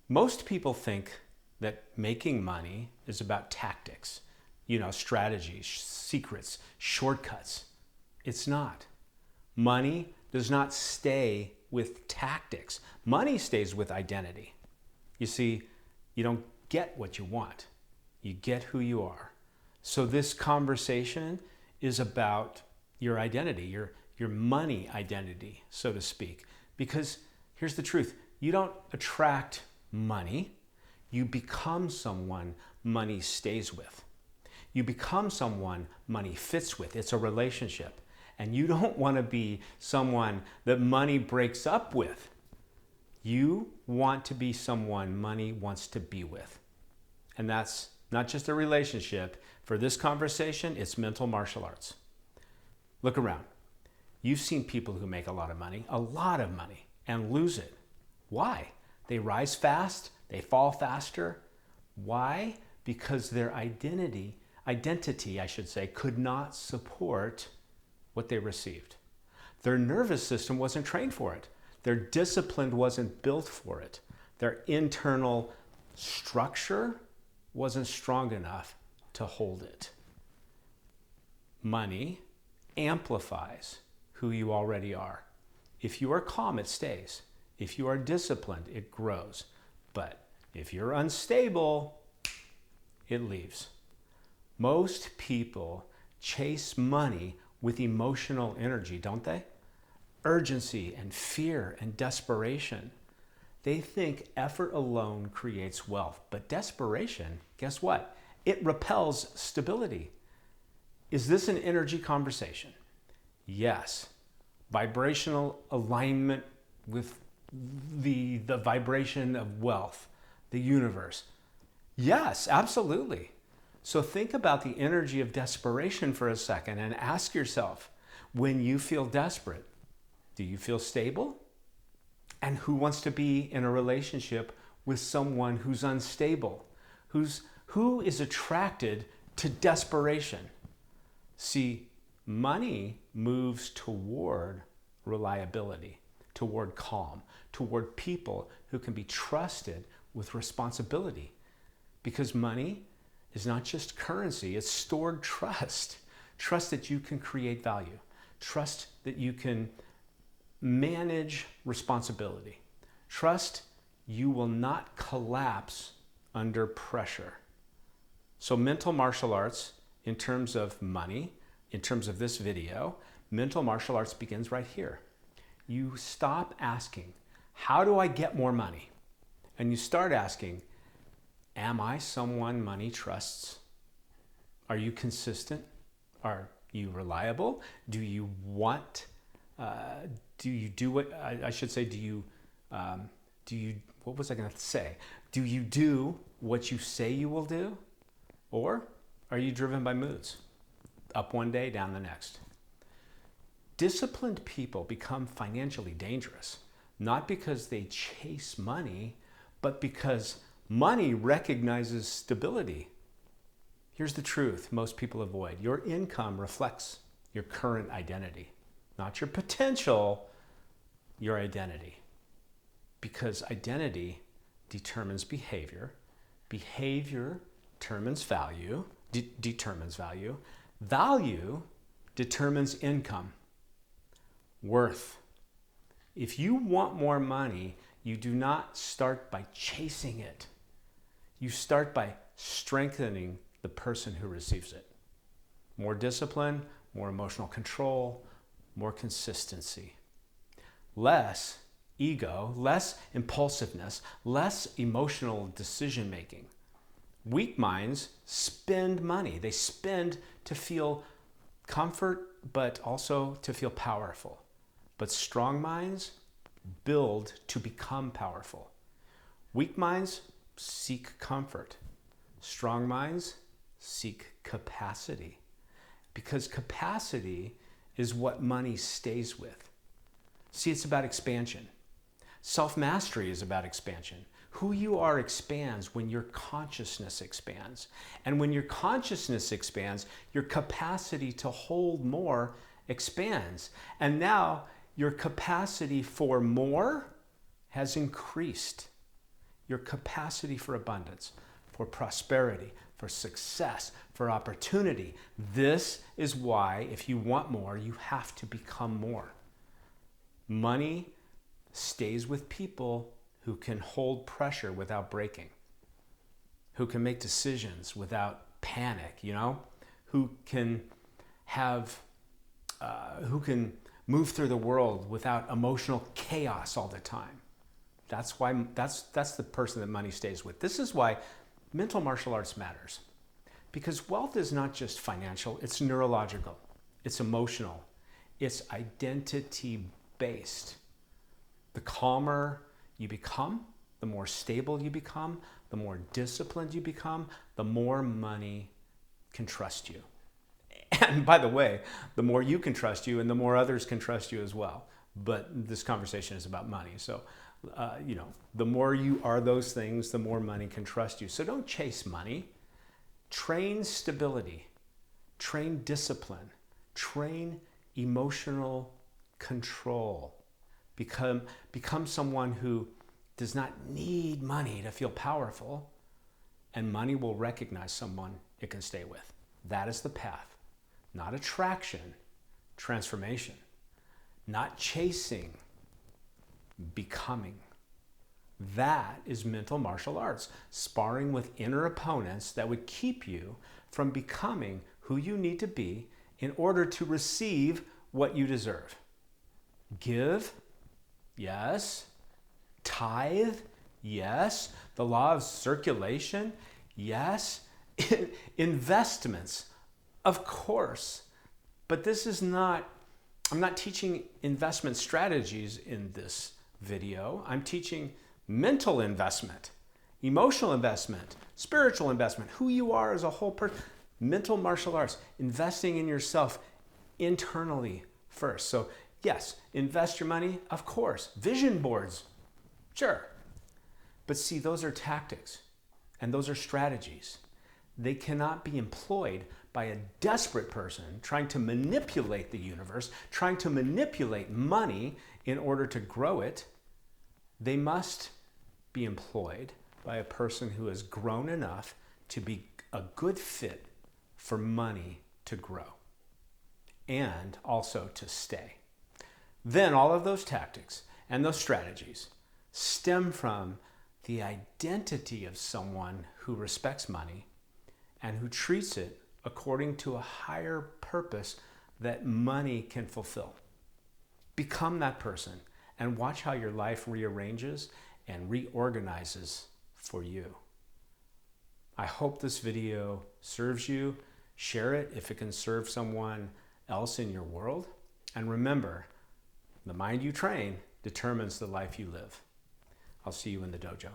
Most people think that making money is about tactics, strategies, secrets, shortcuts. It's not. Money does not stay with tactics. Money stays with identity. You see, you don't get what you want. You get who you are. So this conversation is about your identity, your money identity, so to speak. Because here's the truth. You don't attract money. You become someone money stays with. You become someone money fits with. It's a relationship. And you don't want to be someone that money breaks up with. You want to be someone money wants to be with. And that's not just a relationship. For this conversation, it's mental martial arts. Look around. You've seen people who make a lot of money, and lose it. Why? They rise fast, they fall faster. Why? Because their identity, could not support what they received. Their nervous system wasn't trained for it. Their discipline wasn't built for it. Their internal structure wasn't strong enough to hold it. Money amplifies who you already are. If you are calm, it stays. If you are disciplined, it grows. But if you're unstable, it leaves. Most people chase money with emotional energy, don't they? Urgency and fear and desperation. They think effort alone creates wealth, but desperation, guess what? It repels stability. Is this an energy conversation? Yes. Vibrational alignment with the vibration of wealth, the universe. Yes, absolutely. So think about the energy of desperation for a second and ask yourself, when you feel desperate, do you feel stable? And who wants to be in a relationship with someone who's unstable? Who is attracted to desperation? See, money moves toward reliability, toward calm, toward people who can be trusted with responsibility. Because money is not just currency, it's stored trust. Trust that you can create value. Trust that you can manage responsibility. Trust you will not collapse under pressure. So mental martial arts, in terms of money, in terms of this video, mental martial arts begins right here. You stop asking, how do I get more money? And you start asking, am I someone money trusts? Are you consistent? Are you reliable? Do you want, do you do what, I should say, what was I going to say? Do you do what you say you will do? Or are you driven by moods? Up one day, down the next. Disciplined people become financially dangerous, not because they chase money, but because money recognizes stability. Here's the truth most people avoid. Your income reflects your current identity, not your potential, your identity. Because identity determines behavior. Behavior determines value. Value determines income. Worth. If you want more money, you do not start by chasing it. You start by strengthening the person who receives it. More discipline, more emotional control, more consistency. Less ego, less impulsiveness, less emotional decision making. Weak minds spend money. They spend to feel comfort, but also to feel powerful. But strong minds build to become powerful. Weak minds seek comfort. Strong minds seek capacity. Because capacity is what money stays with. See, it's about expansion. Self-mastery is about expansion. Who you are expands when your consciousness expands. And when your consciousness expands, your capacity to hold more expands. And now your capacity for more has increased. your capacity for abundance, for prosperity, for success, for opportunity. This is why, if you want more, you have to become more. Money stays with people who can hold pressure without breaking, who can make decisions without panic, who can move through the world without emotional chaos all the time. That's the person that money stays with. This is why mental martial arts matters. Because wealth is not just financial, it's neurological, it's emotional, it's identity-based. The calmer you become, the more stable you become, the more disciplined you become, the more money can trust you. And by the way, the more you can trust you and the more others can trust you as well. But this conversation is about money. So, the more you are those things, the more money can trust you. So don't chase money. Train stability, train discipline, train emotional control. Become someone who does not need money to feel powerful, and money will recognize someone it can stay with. That is the path. Not attraction, transformation. Not chasing, becoming. That is mental martial arts, sparring with inner opponents that would keep you from becoming who you need to be in order to receive what you deserve. Give, yes. Tithe, yes. The law of circulation, yes. Investments, of course. But I'm not teaching investment strategies in this video. I'm teaching mental investment, emotional investment, spiritual investment, who you are as a whole person, mental martial arts, investing in yourself internally first. So yes, invest your money, of course. Vision boards, sure. But see, those are tactics and those are strategies. They cannot be employed by a desperate person trying to manipulate the universe, trying to manipulate money in order to grow it. They must be employed by a person who has grown enough to be a good fit for money to grow and also to stay. Then all of those tactics and those strategies stem from the identity of someone who respects money and who treats it according to a higher purpose that money can fulfill. Become that person and watch how your life rearranges and reorganizes for you. I hope this video serves you. Share it if it can serve someone else in your world. And remember, the mind you train determines the life you live. I'll see you in the dojo.